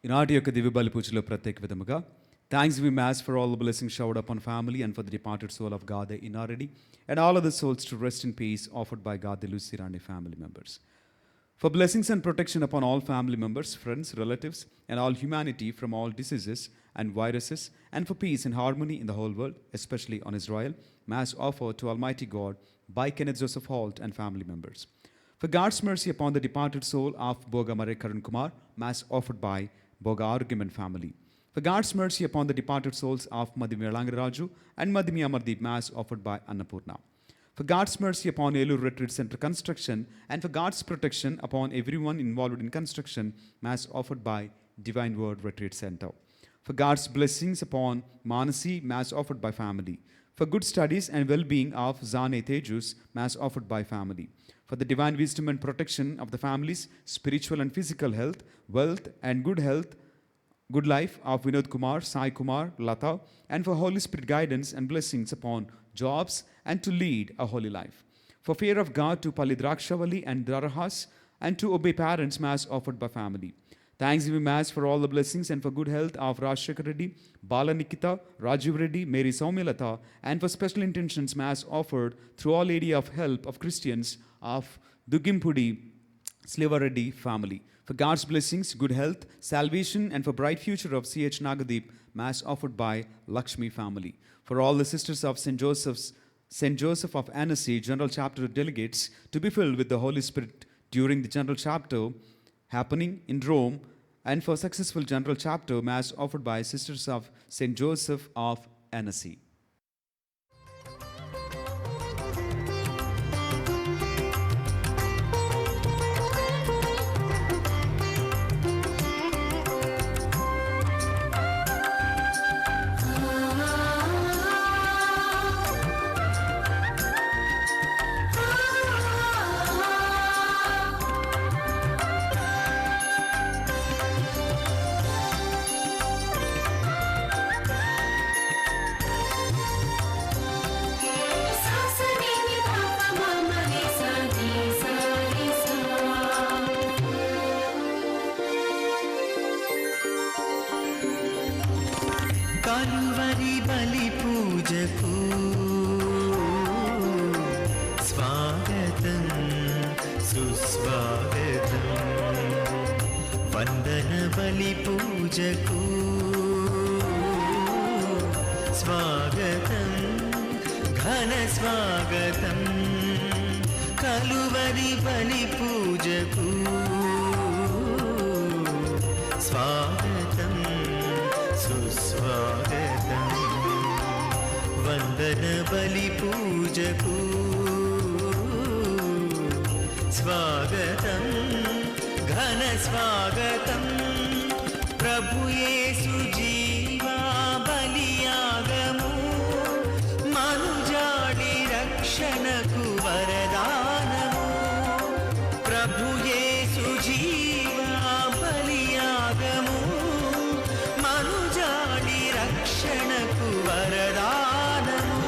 ఈనాటి యొక్క దివ్య బలి పూజలో ప్రత్యేక విధముగా thanks we mass for all the blessings showered upon family and for the departed soul of God in already and all other souls to rest in peace offered by God the Lucy Rani family members. For blessings and protection upon all family members, friends, relatives, and all humanity from all diseases and viruses, and for peace and harmony in the whole world, especially on Israel, Mass offered to Almighty God by Kenneth Joseph Holt and family members. For God's mercy upon the departed soul of Boga Mare Karun Kumar, Mass offered by Boga Argument family. For God's mercy upon the departed souls of Madhimi Langaraju and Madhimi Amardeep, Mass offered by Annapurna. For God's mercy upon Elur Retreat Center construction, and for God's protection upon everyone involved in construction, Mass offered by Divine Word Retreat Center. For God's blessings upon Manasi, Mass offered by family. For good studies and well-being of Zane Tejus, Mass offered by family. For the divine wisdom and protection of the family's spiritual and physical health, wealth and good life of Vinod Kumar, Sai Kumar, Lata, and for Holy Spirit guidance and blessings upon jobs and to lead a holy life. For fear of God to Palidrakshavali and Darahas, and to obey parents, Mass offered by family. Thanks be Mass for all the blessings and for good health of Rajshekar Reddy, Bala Nikita, Rajiv Reddy, Mary Saumilata, and for special intentions, Mass offered through All Lady of Help of Christians of Dugimpudi, Sleva Reddy family. For God's blessings, good health, salvation, and for bright future of C.H. Nagadeep, Mass offered by Lakshmi family. For all the sisters of St. Joseph of Annecy, General Chapter delegates, to be filled with the Holy Spirit during the General Chapter happening in Rome, and for successful General Chapter, Mass offered by Sisters of St. Joseph of Annecy. Calvary బలి పూజకు స్వాగతం సుస్వాగతం, వందన బలి పూజకు స్వాగతం ఘన స్వాగతం, కలువరి బలి పూజకు స్వాగతం సుస్వాగతం, వందన బలి పూజకు స్వాగతం ఘన స్వాగతం, ప్రభు యేసు జీవా బలియాగము, మనుజాడి రక్షణకు వరదానము, ప్రభు యేసు జీవా బలియాగము, మనుజాడి రక్షణకు వరదానము.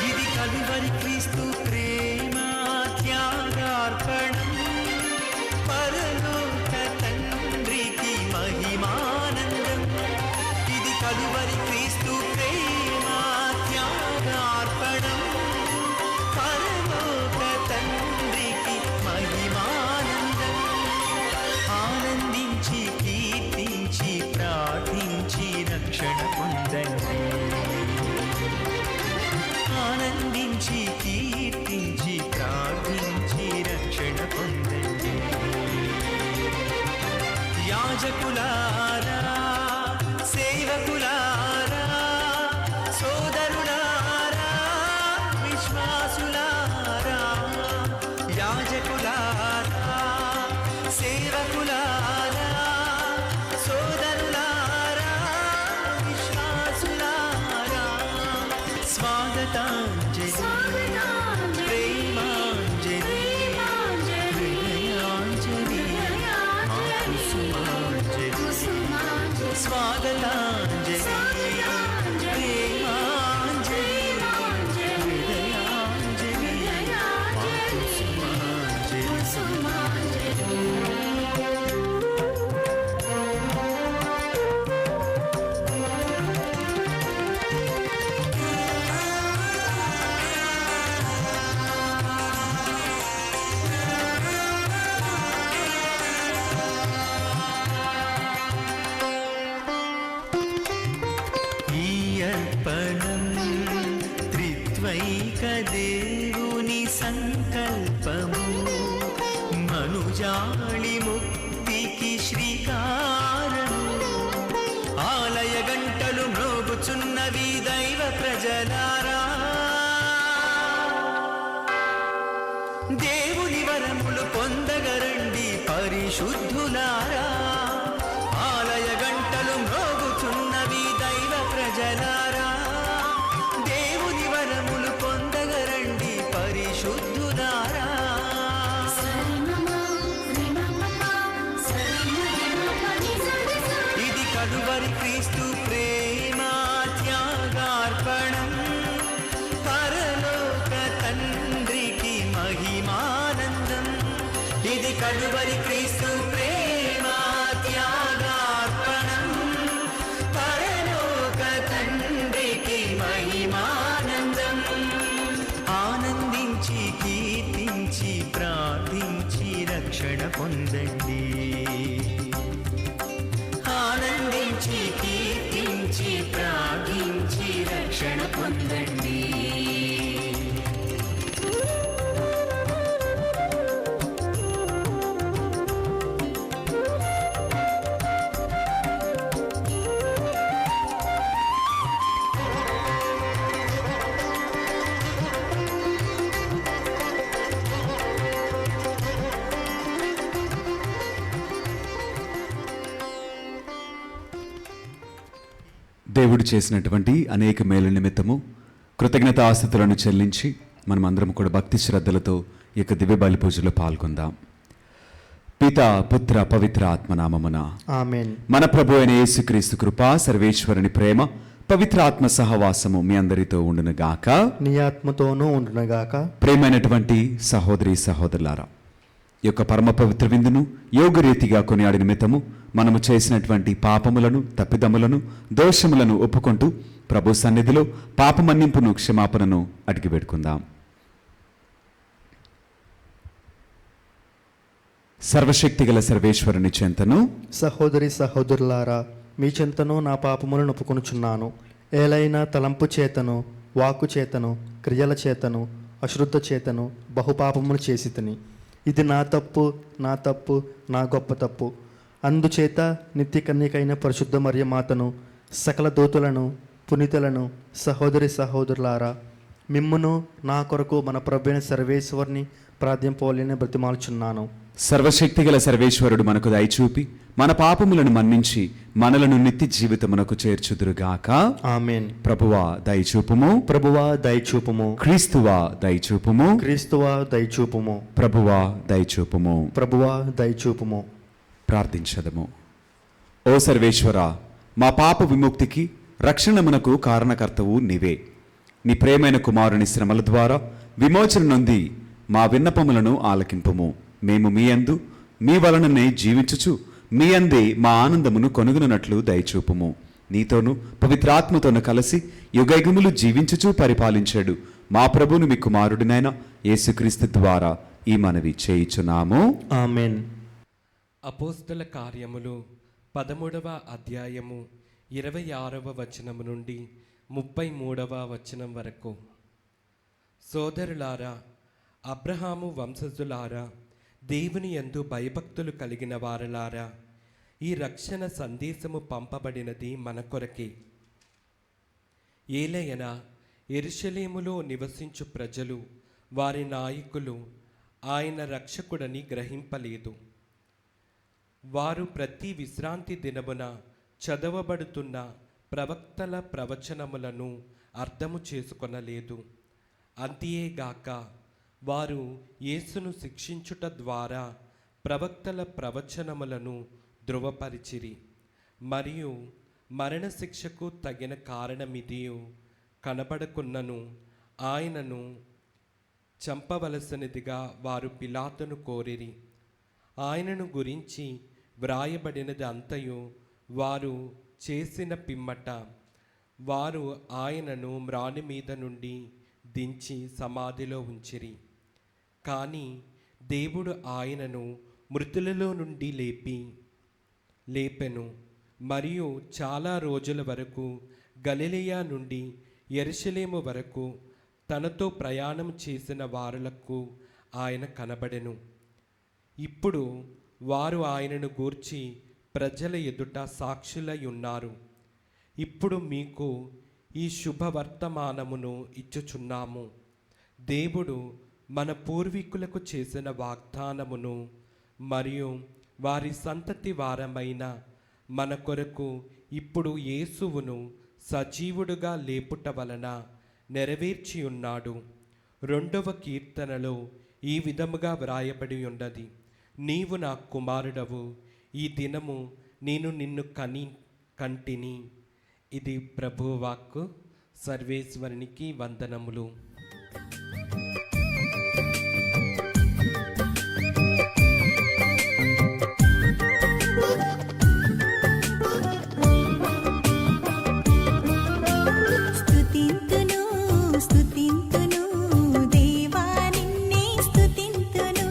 ఇది కలువరి క్రీస్తు ప్రేమ త్యాగార్పణం, స్వాగతాంజలి ప్రేమాంజలి హృదయాంజలి మా కుసుమాంజలి స్వాగతాంజలి ప్రేమాంజలి హృదయాంజలి మా కుసుమాంజలి. ఈ అర్పణం త్రిత్వైక దేవుని సంకల్పము మనుజాళి ముక్తికి శ్రీకారము. ఆలయ గంటలు మ్రోగుచున్నవి దైవ ప్రజలారా, దేవుని వరములు పొందగరండి పరిశుద్ధులారా. ఆలయ గంటలు మ్రోగుచున్నవి దైవ ప్రజలారా, దేవుని వరములు పొందగరండి పరిశుద్ధులారా. ఇది కలువరి క్రీస్తు ప్రేమ త్యాగార్పణం, పరలోక తండ్రికి మహిమానందం. ఇది కలువరి క్రీస్తు ప్రేమ త్యాగార్పణం, పరలోక తండ్రికి మహిమానందం. ఆనందించి కీర్తించి ప్రార్థించి రక్షణ పొందండి. ఆనందించి కీర్తించి ప్రార్థించి రక్షణ పొందండి. దేవుడు చేసినటువంటి అనేక మేలు నిమిత్తము కృతజ్ఞతాస్తుతులను చెల్లించి మనమందరం కూడా భక్తి శ్రద్ధలతో ఈ యొక్క దివ్య బలి పూజలో పాల్గొందాం. పిత పుత్ర పవిత్ర ఆత్మనామమున ఆమేన్. మన ప్రభు అయిన యేసుక్రీస్తు కృప, సర్వేశ్వరుని ప్రేమ, పవిత్ర ఆత్మ సహవాసము మీ అందరితో ఉండును గాక. నీ ఆత్మతోనూ ఉండునుగాక. ప్రేమైనటువంటి సహోదరి సహోదరులారా, ఈ యొక్క పరమ పవిత్ర విందును యోగరీతిగా కొనియాడి నిమిత్తము మనము చేసినటువంటి పాపములను, తప్పిదములను, దోషములను ఒప్పుకుంటూ ప్రభు సన్నిధిలో పాపమన్నింపును, క్షమాపణను అడిగి పెట్టుకుందాం. సర్వశక్తిగల సర్వేశ్వరుని చెంతను సహోదరి సహోదరులారా, మీ చెంతను నా పాపములను ఒప్పుకొనుచున్నాను. ఏలైనా తలంపు చేతను, వాక్కు చేతను, క్రియల చేతను, అశ్రుద్ధ చేతను బహుపాపములు చేసి తిని. ఇది నా తప్పు, నా తప్పు, నా గొప్ప తప్పు. అందుచేత నిత్య కన్యకైన పరిశుద్ధ మరియ మాతను, సకల దూతులను, పునీతులను, సహోదరి సహోదరులారా, మిమ్మును నా కొరకు మన ప్రభువైన సర్వేశ్వరుని ప్రార్థింపవలెనని బ్రతిమాలుచున్నాను. సర్వశక్తిగల సర్వేశ్వరుడు మనకు దయచూపి మన పాపములను మన్నించి మనలను నిత్య జీవితమునకు చేర్చుదురుగాక. ఆమేన్. ప్రభువా దయచూపుము, ప్రభువా దయచూపుము, క్రీస్తువా దయచూపుము, క్రీస్తువా దయచూపుము, ప్రభువా దయచూపుము. ప్రభువా దయచూపుము. ప్రార్థించదము. ఓ సర్వేశ్వర, మా పాప విముక్తికి రక్షణమునకు కారణకర్తవు నీవే. నీ ప్రేమైన కుమారుని శ్రమల ద్వారా విమోచన నొంది మా విన్నపములను ఆలకింపుము. మేము మీ యందు మీ వలననే జీవించుచు మీ అందే మా ఆనందమును కొనుగొనున్నట్లు దయచూపుము. నీతోనూ పవిత్రాత్మతోనూ కలిసి యుగయుగములు జీవించుచు పరిపాలించాడు మా ప్రభువును మీ కుమారుడినైన యేసుక్రీస్తు ద్వారా ఈ మనవి చేయుచున్నాము. ఆమేన్. అపోస్తల కార్యములు 13వ అధ్యాయము 26వ వచనము నుండి 33వ వచనం వరకు. సోదరులారా, అబ్రహాము వంశజులారా, దేవుని యందు భయభక్తులు కలిగిన వారలారా, ఈ రక్షణ సందేశము పంపబడినది మన కొరకే. ఏలయనా యెరూషలేములో నివసించు ప్రజలు, వారి నాయకులు ఆయన రక్షకుడని గ్రహింపలేదు. వారు ప్రతి విశ్రాంతి దినమున చదవబడుతున్న ప్రవక్తల ప్రవచనములను అర్థము చేసుకొనలేదు. అంతేగాక వారు యేసును శిక్షించుట ద్వారా ప్రవక్తల ప్రవచనములను ధృవపరిచిరి. మరియు మరణశిక్షకు తగిన కారణమిదియు కనబడకున్నను ఆయనను చంపవలసినదిగా వారు పిలాతును కోరిరి. ఆయనను గురించి వ్రాయబడినది అంతయు వారు చేసిన పిమ్మట వారు ఆయనను మ్రాని మీద నుండి దించి సమాధిలో ఉంచిరి. కానీ దేవుడు ఆయనను మృతులలో నుండి లేపెను. మరియు చాలా రోజుల వరకు గలిలయ నుండి యెరూషలేము వరకు తనతో ప్రయాణం చేసిన వారులకు ఆయన కనబడెను. ఇప్పుడు వారు ఆయనను గూర్చి ప్రజల ఎదుట సాక్షులై ఉన్నారు. ఇప్పుడు మీకు ఈ శుభవర్తమానమును ఇచ్చుచున్నాము. దేవుడు మన పూర్వీకులకు చేసిన వాగ్దానమును మరియు వారి సంతతి వారమైన మన కొరకు ఇప్పుడు యేసువును సజీవుడుగా లేపుట వలన నెరవేర్చి ఉన్నాడు. 2వ కీర్తనలో ఈ విధముగా వ్రాయబడి ఉన్నది: నీవు నా కుమారుడవు, ఈ దినము నేను నిన్ను కంటిని. ఇది ప్రభువు వాక్కు. సర్వేశ్వరునికి వందనములు. స్తుతింతును స్తుతింతును దేవా నిన్నే స్తుతింతును,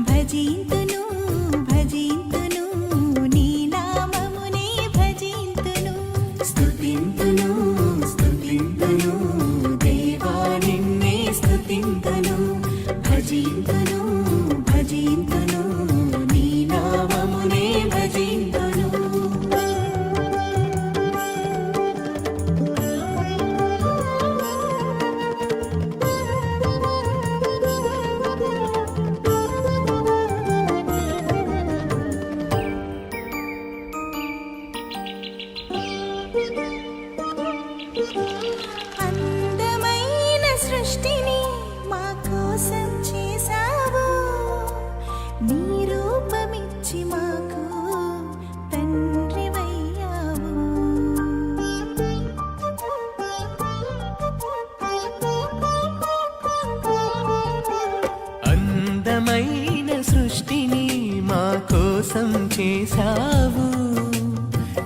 భజింతును భజింతును నీ నామమునే భజింతును. స్తుతింతును స్తుతింతును దేవా నిన్నే స్తుతింతును, భజింతును భజింతును నీ నామమునే భజింతును. అందమైన సృష్టిని మా కోసం చేసావు, నీ రూపమిచ్చి మాకు తండ్రివయ్యావు. అందమైన సృష్టిని మా కోసం చేశావు,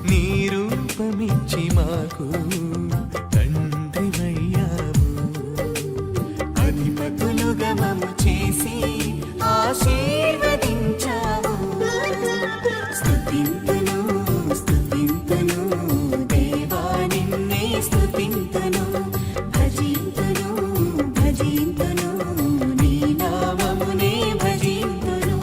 నీ రూపమిచ్చి మాకు తండ్రివయ్యావు. అధిపతులుగా మమ్ము చేసి ఆశీర్వదించావు. స్తుతింతును స్తుతింతును దేవా నిన్నే స్తుతింతును, భజింతును భజింతును నీ నామమునే భజింతును.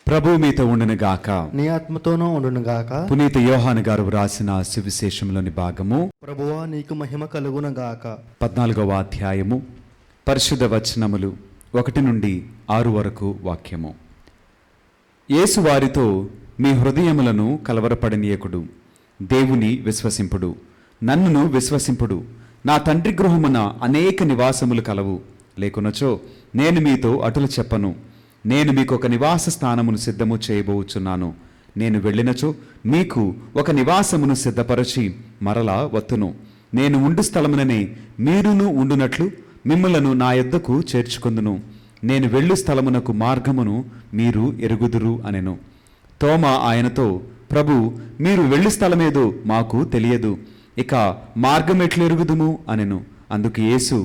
ప్రభు మీతో ఉండును గాక. నీ ఆత్మతోనూ ఉండునుగాక. పునీత యోహాను గారు వ్రాసిన సువిశేషంలోని భాగము ప్రభువా నీకు మహిమ కలుగునుగాక. 14వ అధ్యాయము, పరిశుద్ధ వచనములు 1 నుండి 6 వరకు వాక్యము. యేసు వారితో, మీ హృదయములను కలవరపడనీయకుడు, దేవుని విశ్వసింపుడు, నన్నును విశ్వసింపుడు. నా తండ్రి గృహమున అనేక నివాసములు కలవు. లేకునచో నేను మీతో అటులు చెప్పను. నేను మీకు ఒక నివాస స్థానమును సిద్ధము చేయబోచున్నాను. నేను వెళ్ళినచో మీకు ఒక నివాసమును సిద్ధపరచి మరలా వత్తును. నేను ఉండు స్థలముననే మీరును ఉండునట్లు మిమ్ములను నా యొద్దకు చేర్చుకొందును. నేను వెళ్ళు స్థలమునకు మార్గమును మీరు ఎరుగుదురు అనెను. తోమా ఆయనతో, ప్రభు, మీరు వెళ్ళు స్థలమేదో మాకు తెలియదు, ఇక మార్గమెట్లు ఎరుగుదుము అనెను. అందుకు యేసు,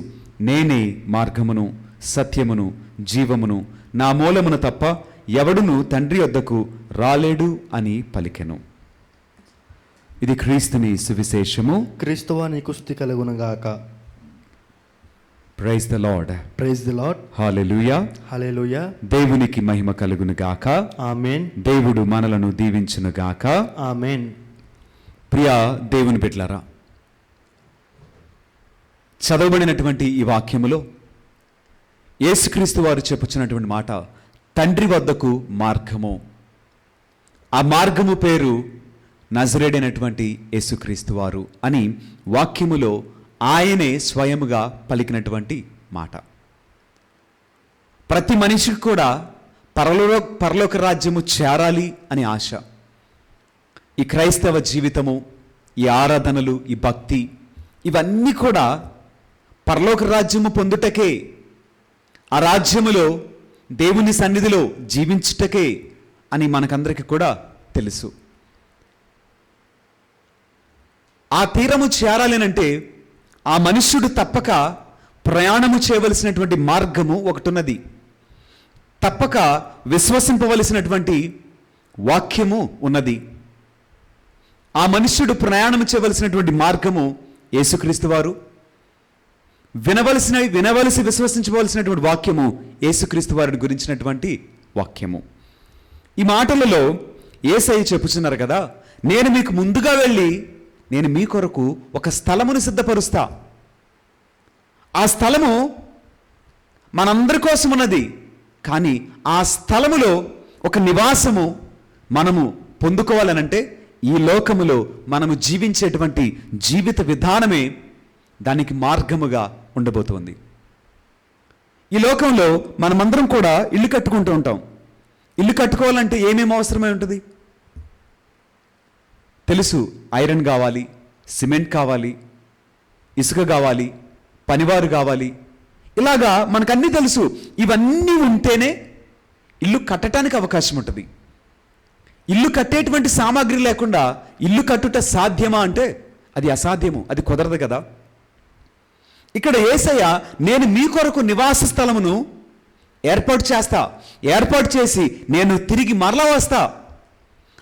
నేనే మార్గమును సత్యమును జీవమును, నా మూలమున తప్ప ఎవడును తండ్రి వద్దకు రాలేడు అని పలికెను. ఇది క్రీస్తుని సువిశేషము. క్రీస్తువా నీకు స్తుతి కలుగునుగాక. Praise the Lord. Praise the Lord. Hallelujah. Hallelujah. దేవునికి మహిమ కలుగును గాక. ఆమేన్. దేవుడు మనలను దీవించును గాక. ఆమేన్. ప్రియ దేవుని బిడ్డలారా, చదవబడినటువంటి ఈ వాక్యములో యేసుక్రీస్తు వారు చెప్పుచున్నటువంటి మాట, తండ్రి వద్దకు మార్గము. ఆ మార్గము పేరు నజరేడైనటువంటి యేసుక్రీస్తు వారు అని వాక్యములో ఆయనే స్వయముగా పలికినటువంటి మాట. ప్రతి మనిషికి కూడా పరలోక రాజ్యము చేరాలి అని ఆశ. ఈ క్రైస్తవ జీవితము, ఈ ఆరాధనలు, ఈ భక్తి, ఇవన్నీ కూడా పరలోక రాజ్యము పొందుటకే, ఆ రాజ్యములో దేవుని సన్నిధిలో జీవించుటకే అని మనకందరికీ కూడా తెలుసు. ఆ తీరము చేరాలనంటే ఆ మనుష్యుడు తప్పక ప్రయాణము చేయవలసినటువంటి మార్గము ఒకటి ఉన్నది. తప్పక విశ్వసింపవలసినటువంటి వాక్యము ఉన్నది. ఆ మనుష్యుడు ప్రయాణం చేయవలసినటువంటి మార్గము యేసుక్రీస్తు వారు, వినవలసి విశ్వసించవలసినటువంటి వాక్యము యేసుక్రీస్తు వారిని గురించినటువంటి వాక్యము. ఈ మాటలలో యేసయ్య చెప్పుచున్నారు కదా, నేను మీకు ముందుగా వెళ్ళి నేను మీ కొరకు ఒక స్థలమును సిద్ధపరుస్తా. ఆ స్థలము మనందరి కోసం ఉన్నది. కానీ ఆ స్థలములో ఒక నివాసము మనము పొందుకోవాలనంటే ఈ లోకములో మనము జీవించేటువంటి జీవిత విధానమే దానికి మార్గముగా ఉండబోతోంది. ఈ లోకంలో మనమందరం కూడా ఇల్లు కట్టుకుంటూ ఉంటాం. ఇల్లు కట్టుకోవాలంటే ఏమేమి అవసరమై ఉంటుంది తెలుసు. ఐరన్ కావాలి, సిమెంట్ కావాలి, ఇసుక కావాలి, పనివారు కావాలి, ఇలాగా మనకన్నీ తెలుసు. ఇవన్నీ ఉంటేనే ఇల్లు కట్టడానికి అవకాశం ఉంటుంది. ఇల్లు కట్టేటువంటి సామాగ్రి లేకుండా ఇల్లు కట్టుట సాధ్యమా అంటే అది అసాధ్యము, అది కుదరదు కదా. ఇక్కడ యేసయ్య నేను మీ కొరకు నివాస స్థలమును ఏర్పాటు చేస్తా, ఏర్పాటు చేసి నేను తిరిగి మరలా వస్తా.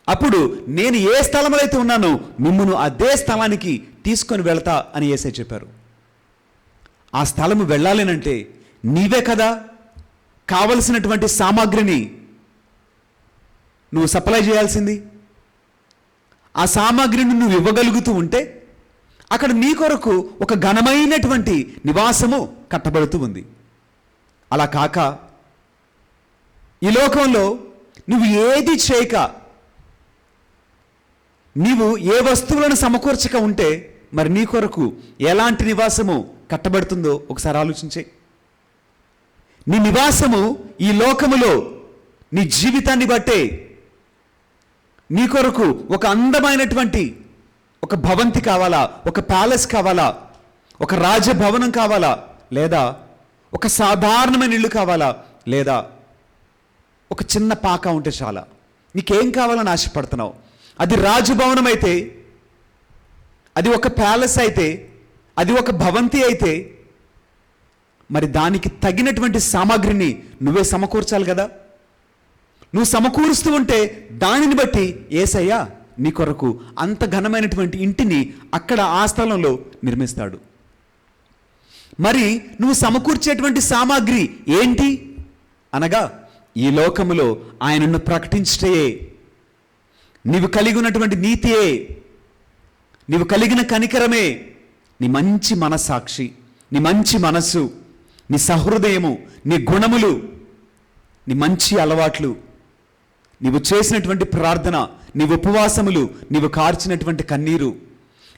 అప్పుడు నేను ఏ స్థలంలో అయితే ఉన్నానో మిమ్మును అదే స్థలానికి తీసుకొని వెళ్తా అని యేసయ్య చెప్పారు. ఆ స్థలము వెళ్ళాలేనంటే నీవే కదా కావలసినటువంటి సామాగ్రిని నువ్వు సప్లై చేయాల్సింది. ఆ సామాగ్రిని నువ్వు ఇవ్వగలుగుతూ ఉంటే అక్కడ నీ కొరకు ఒక ఘనమైనటువంటి నివాసము కట్టబడుతూ ఉంది. అలా కాక ఈ లోకంలో నువ్వు ఏది చేయక, నీవు ఏ వస్తువులను సమకూర్చక ఉంటే మరి నీ కొరకు ఎలాంటి నివాసము కట్టబడుతుందో ఒకసారి ఆలోచించే. నీ నివాసము ఈ లోకములో నీ జీవితాన్ని బట్టే నీ కొరకు ఒక అందమైనటువంటి ఒక భవంతి కావాలా, ఒక ప్యాలెస్ కావాలా, ఒక రాజభవనం కావాలా, లేదా ఒక సాధారణమైన ఇల్లు కావాలా, లేదా ఒక చిన్న పాక ఉంటే చాలా. నీకేం కావాలని ఆశపడుతున్నావు? అది రాజభవనం అయితే, అది ఒక ప్యాలెస్ అయితే, అది ఒక భవంతి అయితే మరి దానికి తగినటువంటి సామాగ్రిని నువ్వే సమకూర్చాలి కదా. నువ్వు సమకూరుస్తూ ఉంటే దానిని బట్టి యేసయ్య నీ కొరకు అంత ఘనమైనటువంటి ఇంటిని అక్కడ ఆ స్థలంలో నిర్మిస్తాడు. మరి నువ్వు సమకూర్చేటువంటి సామాగ్రి ఏంటి అనగా ఈ లోకములో ఆయనను ప్రకటించటయే, నీవు కలిగి ఉన్నటువంటి నీతియే, నీవు కలిగిన కనికరమే, నీ మంచి మనస్సాక్షి, నీ మంచి మనస్సు, నీ సహృదయము, నీ గుణములు, నీ మంచి అలవాట్లు, నీవు చేసినటువంటి ప్రార్థన, నీ ఉపవాసములు, నీవు కార్చినటువంటి కన్నీరు,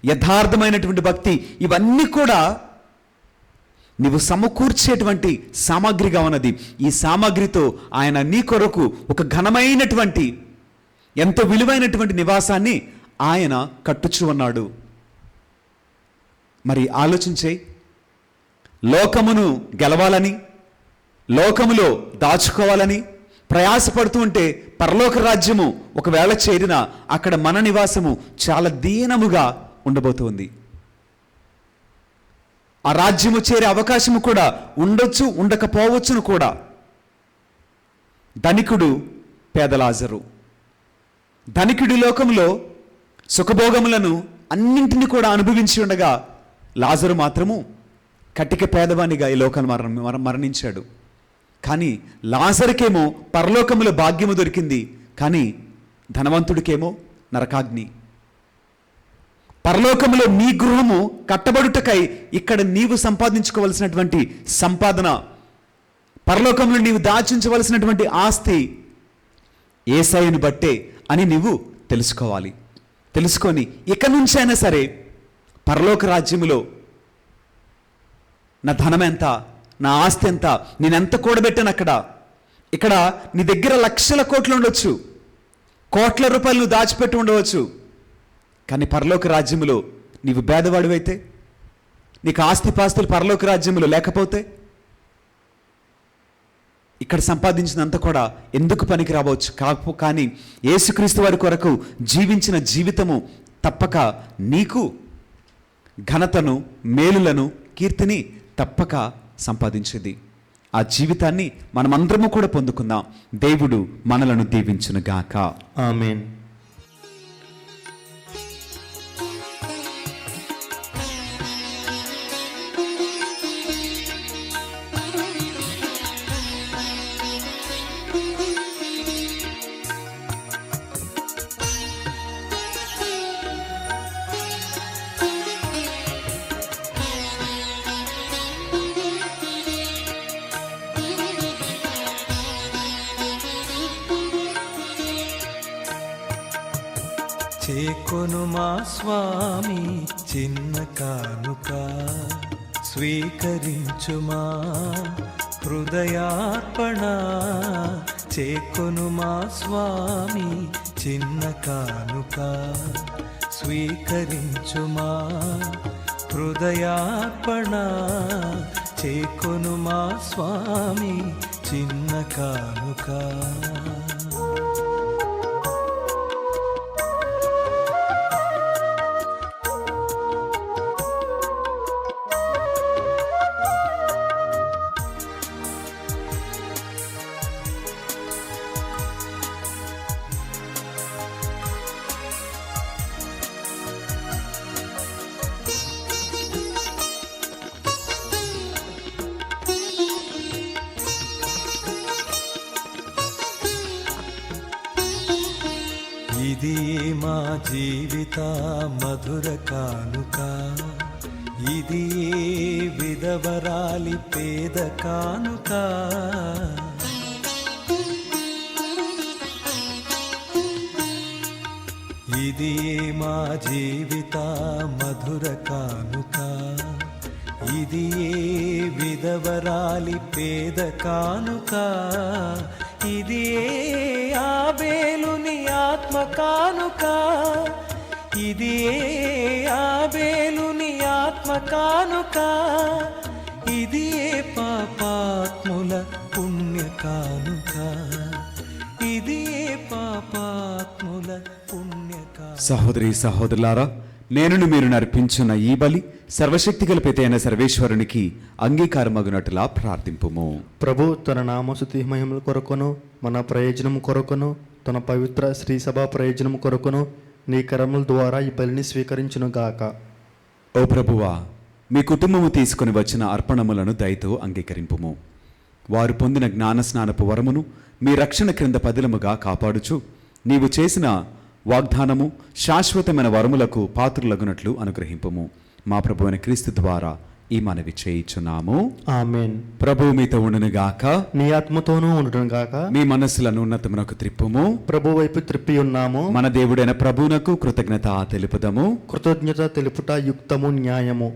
యథార్థమైనటువంటి భక్తి, ఇవన్నీ కూడా నీవు సమకూర్చేటువంటి సామాగ్రిగా ఉన్నది. ఈ సామాగ్రితో ఆయన నీ కొరకు ఒక ఘనమైనటువంటి ఎంతో విలువైనటువంటి నివాసాన్ని ఆయన కట్టుచు ఉన్నాడు. మరి ఆలోచించే, లోకమును గెలవాలని, లోకములో దాచుకోవాలని ప్రయాసపడుతూ ఉంటే పరలోక రాజ్యము ఒకవేళ చేరినా అక్కడ మన నివాసము చాలా దీనముగా ఉండబోతుంది. ఆ రాజ్యము చేరే అవకాశము కూడా ఉండొచ్చు, ఉండకపోవచ్చును కూడా. ధనికుడు, పేదలాజరు. ధనికుడి లోకంలో సుఖభోగములను అన్నింటినీ కూడా అనుభవించి ఉండగా లాజరు మాత్రము కటిక పేదవానిగా ఈ లోకాన్ని మరణించాడు. కానీ లాజరుకేమో పరలోకములో భాగ్యము దొరికింది, కానీ ధనవంతుడికేమో నరకాగ్ని. పరలోకములో నీ గృహము కట్టబడుటకై ఇక్కడ నీవు సంపాదించుకోవలసినటువంటి సంపాదన పరలోకంలో నీవు దాచించవలసినటువంటి ఆస్తి యేసయ్యను బట్టే అని నీవు తెలుసుకోవాలి. తెలుసుకొని ఇక నుంచైనా సరే పరలోక రాజ్యములో నా ధనం ఎంత, నా ఆస్తి ఎంత, నేనెంత కూడబెట్టాను ఇక్కడ నీ దగ్గర లక్షల కోట్లు ఉండొచ్చు, కోట్ల రూపాయలు నువ్వు దాచిపెట్టి ఉండవచ్చు. కానీ పరలోక రాజ్యములో నీవు పేదవాడివైతే, నీకు ఆస్తిపాస్తులు పరలోక రాజ్యములో లేకపోతే ఇక్కడ సంపాదించినంత కూడా ఎందుకు పనికి రావచ్చు. కానీ యేసుక్రీస్తు వారి కొరకు జీవించిన జీవితము తప్పక నీకు ఘనతను, మేలులను, కీర్తిని తప్పక సంపాదించేది. ఆ జీవితాన్ని మనమందరము కూడా పొందుకుందాం. దేవుడు మనలను దీవించునుగాక. ఆమేన్. చేకొను మా స్వామి చిన్న కానుక, స్వీకరించుమా హృదయార్పణ. చేకొను మా స్వామి చిన్న కానుక, స్వీకరించుమా హృదయార్పణ. చేకొను మా స్వామి చిన్న కానుక. ఇది మా జీవిత మధుర కానుక, ఇది విధవరాలి పేద కానుక. ఇది మా జీవిత మధుర కానుక, ఇది విధవరాలి పేద కానుక. ఇది ఆబేలుని ఆత్మ కానుక, ఇది ఆబేలుని ఆత్మ కానుక. ఇది పాపాత్ముల పుణ్య కానుక, ఇది పాపాత్ముల పుణ్య కానుక. సహోదరి సహోదరులారా, నేను మీరు నర్పించున్న ఈ బలి సర్వశక్తిగల పితైన సర్వేశ్వరునికి అంగీకారమగునట్లా ప్రార్థింపుము. ప్రభు తన నామస్తుతి మహిమల కొరకును, మన ప్రయోజనము కొరకును, తన పవిత్ర శ్రీ సభ ప్రయోజనము కొరకును నీ కరముల ద్వారా ఈ బలిని స్వీకరించునుగాక. ఓ ప్రభువా, మీ కుటుంబము తీసుకుని వచ్చిన అర్పణములను దయతో అంగీకరింపుము. వారు పొందిన జ్ఞానస్నానపు వరమును మీ రక్షణ క్రింద పదిలముగా కాపాడుచు నీవు చేసిన వాగ్దానము శాశ్వతమైన వరములకు పాత్రులగునట్లు అనుగ్రహింపుము. మా ప్రభువైన క్రీస్తు ద్వారా ఈ మనవి చేయుచున్నాము. ఆమేన్. ప్రభువు మీతో ఉండునుగాక, నీ ఆత్మతోనూ ఉండునుగాక. మీ మనస్సులను ఉన్నతమునకు త్రిప్పుము. ప్రభు వైపు త్రిప్పి ఉన్నాము. మన దేవుడైన ప్రభువునకు కృతజ్ఞత తెలుపుదము. కృతజ్ఞత తెలుపుట యుక్తము, న్యాయము.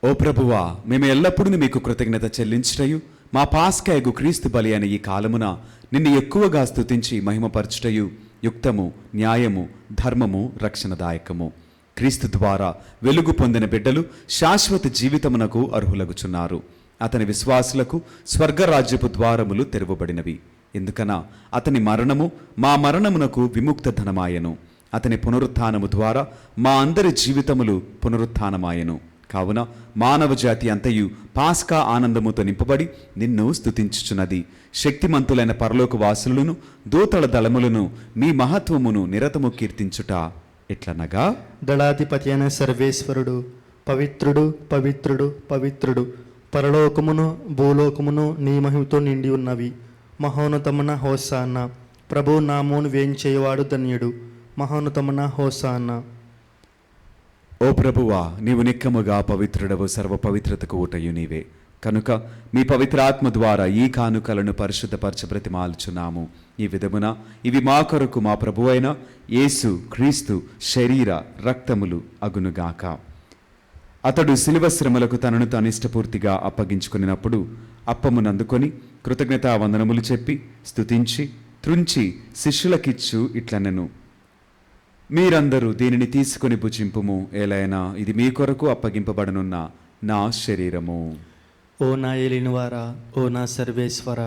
ఓ ప్రభువా, మేము ఎల్లప్పుడూ మీకు కృతజ్ఞత చెల్లించుటయు మా పాస్కాయగు క్రీస్తు బలి అనే ఈ కాలమున నిన్ను ఎక్కువగా స్తుతించి మహిమపరచుటయు యుక్తము, న్యాయము, ధర్మము, రక్షణదాయకము. క్రీస్తు ద్వారా వెలుగు పొందిన బిడ్డలు శాశ్వత జీవితమునకు అర్హులగుచున్నారు. అతని విశ్వాసులకు స్వర్గరాజ్యపు ద్వారములు తెరవబడినవి. ఎందుకనా అతని మరణము మా మరణమునకు విముక్త ధనమాయను. అతని పునరుత్థానము ద్వారా మా అందరి జీవితములు పునరుత్థానమాయను. కావున మానవ జాతి అంతయు పాస్కా ఆనందముతో నింపబడి నిన్ను స్తుతించుచున్నది. శక్తిమంతులైన పరలోక వాసులను, దూతల దళములను మీ మహత్వమును నిరతము కీర్తించుట ఎట్లనగా, దళాధిపతి అయిన సర్వేశ్వరుడు పవిత్రుడు, పవిత్రుడు, పవిత్రుడు. పరలోకమును భూలోకమును నీ మహిమతో నిండి ఉన్నవి. మహోన్నతమున హోసాన్న. ప్రభు నామమును వేంచేవాడు ధన్యుడు. మహోన్నతమున హోసాన్న. ఓ ప్రభువా, నీవు నిక్కముగా పవిత్రుడవు, సర్వ పవిత్రతకు ఊటయు నీవే. కనుక మీ పవిత్రాత్మ ద్వారా ఈ కానుకలను పరిశుద్ధపరచ బ్రతిమాలుచున్నాము. ఈ విధమున ఇవి మా కొరకు మా ప్రభువైన యేసు క్రీస్తు శరీర రక్తములు అగునుగాక. అతడు శిలువ శ్రమలకు తనను తాను ఇష్టపూర్తిగా అప్పగించుకున్నప్పుడు అప్పమునందుకొని కృతజ్ఞతా వందనములు చెప్పి స్తుతించి త్రుంచి శిష్యులకిచ్చు ఇట్లనెను, మీరందరూ దీనిని తీసుకొని భుజింపుము, ఏలైనా ఇది మీ కొరకు అప్పగింపబడనున్న నా శరీరము. ఓ నా ఏలినవారా, ఓ నా సర్వేశ్వర,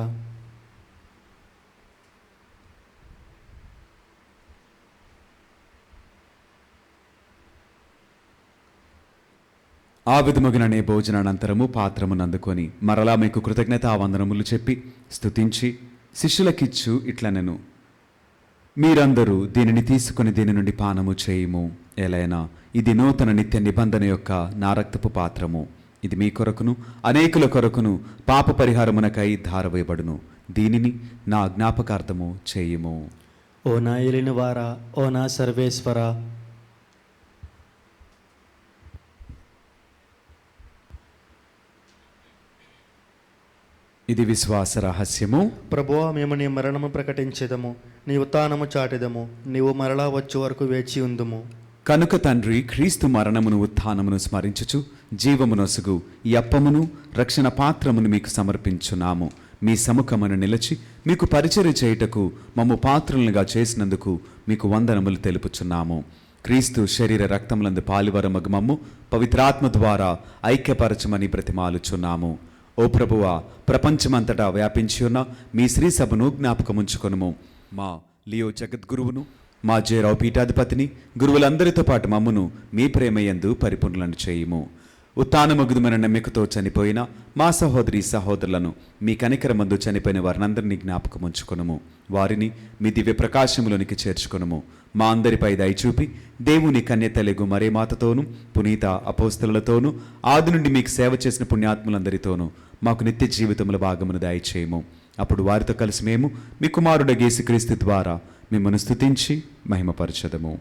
ఆ విధముగానే భోజనానంతరము పాత్రమునందుకొని మరలా మీకు కృతజ్ఞతా వందనములు చెప్పి స్తుతించి శిష్యులకిచ్చు ఇట్లనెను, మీరందరూ దీనిని తీసుకుని దీని నుండి పానము చేయుము, ఏలైనా ఇది నూతన నిత్య నిబంధన యొక్క నా రక్తపు పాత్రము. ఇది మీ కొరకును అనేకుల కొరకును పాప పరిహారమునకై ధారవేయబడును. దీనిని నా జ్ఞాపకార్థము చేయుము. ఓ నా ఏలినవారా, ఓ నా సర్వేశ్వర, ఇది విశ్వాస రహస్యము. ప్రభువా, మేము నీ మరణము ప్రకటించెదము, నీ ఉత్థానము చాటెదము, నీవు మరలా వచ్చే వరకు వేచి ఉందుము. కనుక తండ్రి, క్రీస్తు మరణమును ఉత్థానమును స్మరించుచు జీవమునొసగు ఈ అప్పమును రక్షణ పాత్రమును మీకు సమర్పించున్నాము. మీ సముఖమును నిలిచి మీకు పరిచర్య చేయుటకు మమ్ము పాత్రలుగా చేసినందుకు మీకు వందనములు తెలుపుచున్నాము. క్రీస్తు శరీర రక్తములందు పాలువరమగు మమ్ము పవిత్రాత్మ ద్వారా ఐక్యపరచమని బ్రతిమాలుచున్నాము. ఓ ప్రభువా, ప్రపంచమంతటా వ్యాపించి ఉన్న మీ శ్రీ సభను జ్ఞాపకముంచుకొనుము. మా లియో జగద్గురువును, మా జేరావు పీఠాధిపతిని, గురువులందరితో పాటు మమ్మును మీ ప్రేమయందు పరిపూర్ణులను చేయుము. ఉత్థానమగుదుమైన నమ్మికతో చనిపోయిన మా సహోదరి సహోదరులను, మీ కనికరమందు చనిపోయిన వారినందరినీ జ్ఞాపకముంచుకొనుము. వారిని మీ దివ్య ప్రకాశములోనికి చేర్చుకొనుము. మా అందరిపై దయచూపి దేవుని కన్యతలెగు మరే మాతతోనూ పునీత అపోస్తలులతోనూ ఆది నుండి మీకు సేవ చేసిన పుణ్యాత్ములందరితోనూ మాకు నిత్య జీవితముల భాగమును దయచేయము. అప్పుడు వారితో కలిసి మేము మీ కుమారుడ యేసుక్రీస్తు ద్వారా మిమ్మల్ని స్తుతించి మహిమపరచదము.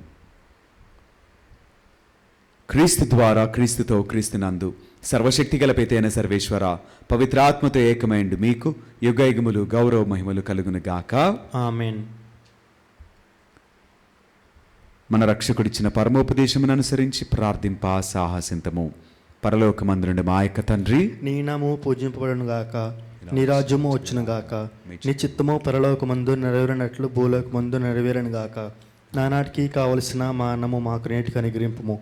క్రీస్తు ద్వారా, క్రీస్తుతో, క్రీస్తునందు సర్వశక్తిగల పితైన సర్వేశ్వర, పవిత్రాత్మతో ఏకమైండు మీకు యుగయుగములు గౌరవ మహిమలు కలుగును గాక. ఆమేన్. మన రక్షకుడిచ్చిన పరమోపదేశమును అనుసరించి ప్రార్థింప సాహసింతము. పరలోకమందునుండి మా యొక్క తండ్రి, నీ నామము పూజింపబడును గాక, నీ రాజ్యము వచ్చును గాక, నీ చిత్తము పరలోకమందు నెరవేరినట్లు భూలోకమందు నెరవేరును గాక. నానాటికి కావలసిన మా అన్నము మాకు నేటికి అనుగ్రహింపుము.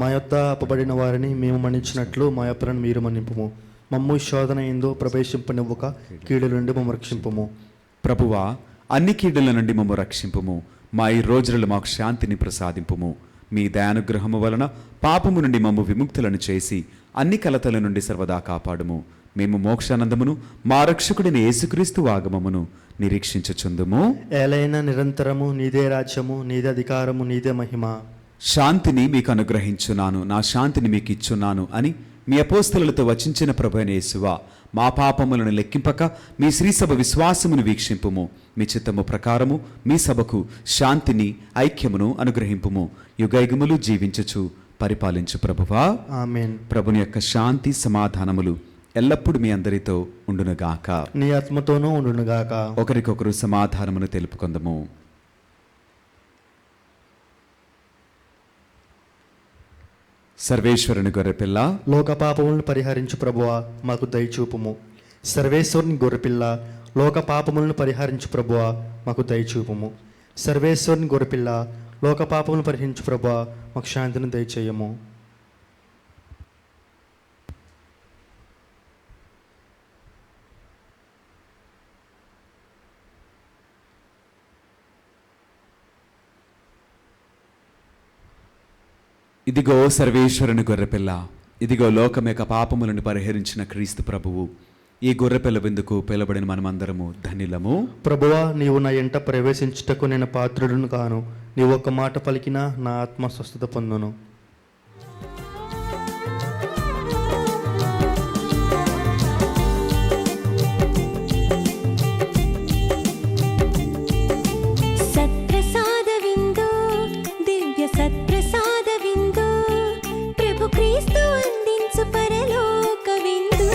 మా యొద్ద అప్పబడిన వారిని మేము మన్నించినట్లు మా అప్పులను మీరు మన్నింపుము. మమ్ము శోధన ఎందు ప్రవేశింపనివ్వక కీడుల నుండి మమ్ము రక్షింపుము. ప్రభువా, అన్ని కీడుల నుండి మమ్ము రక్షింపుము. మా ఈ రోజులలో మాకు శాంతిని ప్రసాదింపుము. మీ దయానుగ్రహము వలన పాపము నుండి మమ్ము విముక్తులను చేసి అన్ని కలతల నుండి సర్వదా కాపాడుము. మేము మోక్షానందమును మా రక్షకుడిని యేసుక్రీస్తు ఆగమమును నిరీక్షించుచుందుము. ఏలైనా నిరంతరము నీదే రాజ్యము, నీదే అధికారము, నీదే మహిమ. శాంతిని మీకు అనుగ్రహించున్నాను, నా శాంతిని మీకు ఇచ్చున్నాను అని మీ అపోస్తలులతో వచించిన ప్రభువైన యేసువా, మా పాపములను లెక్కింపక మీ శ్రీసభ విశ్వాసమును వీక్షింపుము. మీ చిత్తము ప్రకారము మీ సభకు శాంతిని ఐక్యమును అనుగ్రహింపుము. యుగయుగములు జీవించుచు పరిపాలించు ప్రభువా. ఆమేన్. ప్రభుని యొక్క శాంతి సమాధానములు ఎల్లప్పుడూ మీ అందరితో ఉండునుగాక. నీ ఆత్మతోనూ ఉండునుగాక. ఒకరికొకరు సమాధానమును తెలుపుకొందము. సర్వేశ్వరుని గొర్రెపిల్ల, లోక పాపములను పరిహరించు ప్రభువా, మాకు దయచూపుము. సర్వేశ్వరుని గొర్రెపిల్ల, లోక పాపములను పరిహరించు ప్రభువా, మాకు దయచూపుము. సర్వేశ్వరుని గొర్రెపిల్ల, లోక పాపములను పరిహరించు ప్రభువా, మాకు శాంతిని దయచేయము. ఇదిగో సర్వేశ్వరుని గొర్రెపిల్ల, ఇదిగో లోకం యొక్క పాపములను పరిహరించిన క్రీస్తు ప్రభువు. ఈ గొర్రెపిల్ల విందుకు పిలబడిన మనమందరము ధన్యులము. ప్రభువా, నీవు నా ఎంట ప్రవేశించుటకు నేను పాత్రుడును కాను. నీవు ఒక్క మాట పలికినా నా ఆత్మ స్వస్థత పొందును. సత్ప్రసాద విందు, దివ్య సత్ప్రసాద విందు, ప్రభు క్రీస్తు అందించు పరలోక విందు.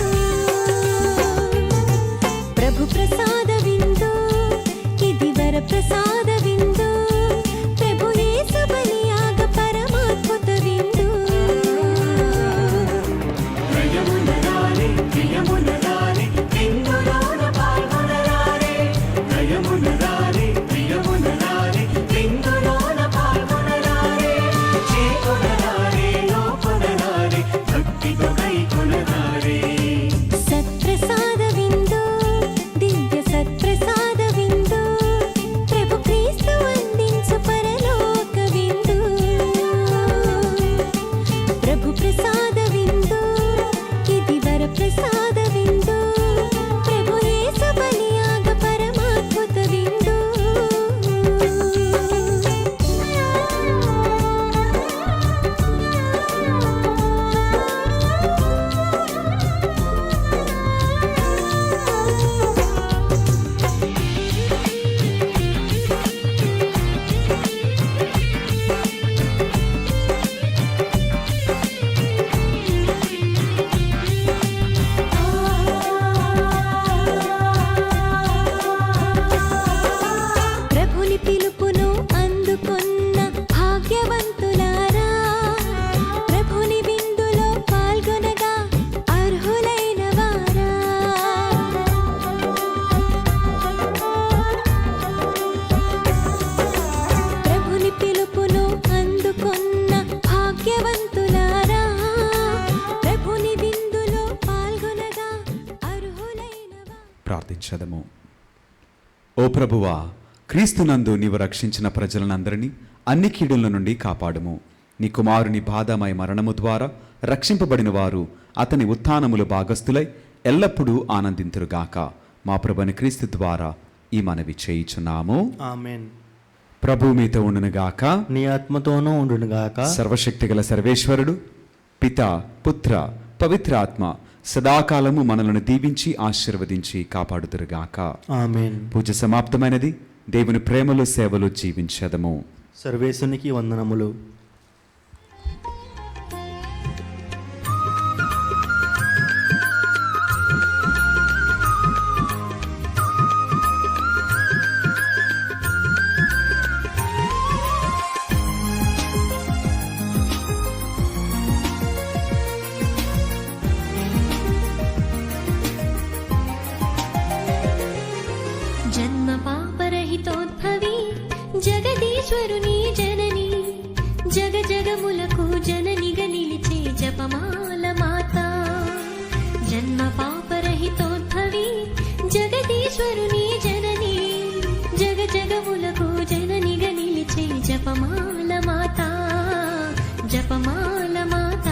ప్రార్థించదము. ఓ ప్రభువా, క్రీస్తునందు నీవు రక్షించిన ప్రజలనందరినీ అన్ని కీడుల నుండి కాపాడుము. నీ కుమారుని బాధమయ మరణము ద్వారా రక్షింపబడిన వారు అతని ఉత్థానములు భాగస్థులై ఎల్లప్పుడూ ఆనందింతురుగాక. మా ప్రభుని క్రీస్తు ద్వారా ఈ మనవి చేయుచున్నాము. ఆమేన్. ప్రభు మీతో ఉండునుగాక. నీ ఆత్మతోనూ ఉండునుగాక. సర్వశక్తిగల సర్వేశ్వరుడు పిత, పుత్ర, పవిత్ర ఆత్మ సదాకాలము మనలను దీవించి ఆశీర్వదించి కాపాడుదురుగాక. ఆమేన్. పూజ సమాప్తమైనది. దేవుని ప్రేమలో సేవలో జీవించదము. సర్వేశునికి వందనములు. జన్మ పాపరహితోద్భవి జగదీశ్వరుని జనని, జగ జగములకు జననిగా నిలిచే జపమాల మాత. జన్మ పాపరహితోద్భవి జగదీశ్వరుని జనని, జగ జగములకు జననిగా నిలిచే జపమాల మాత, జపమాల మాత.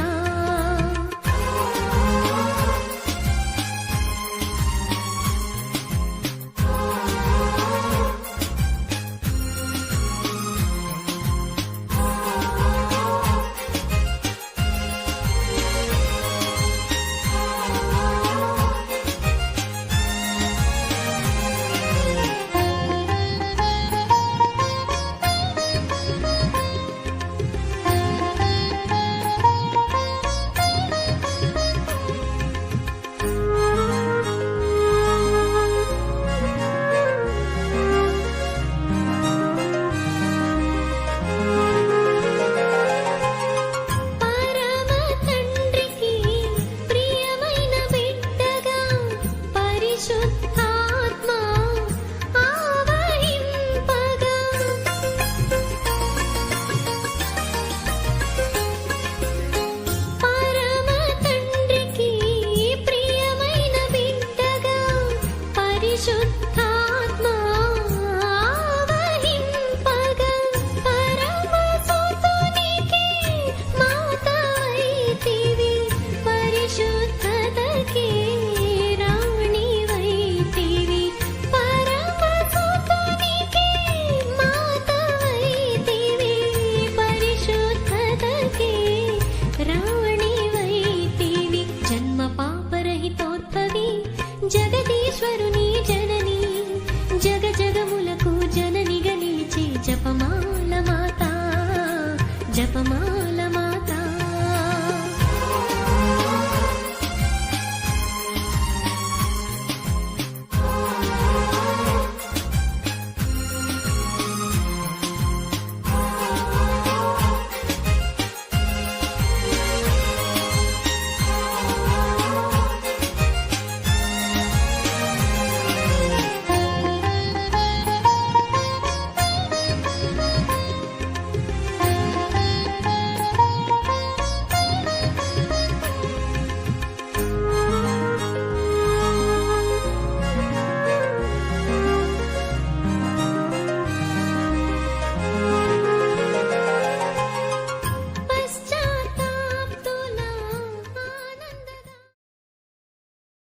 జగదీశ్వరుని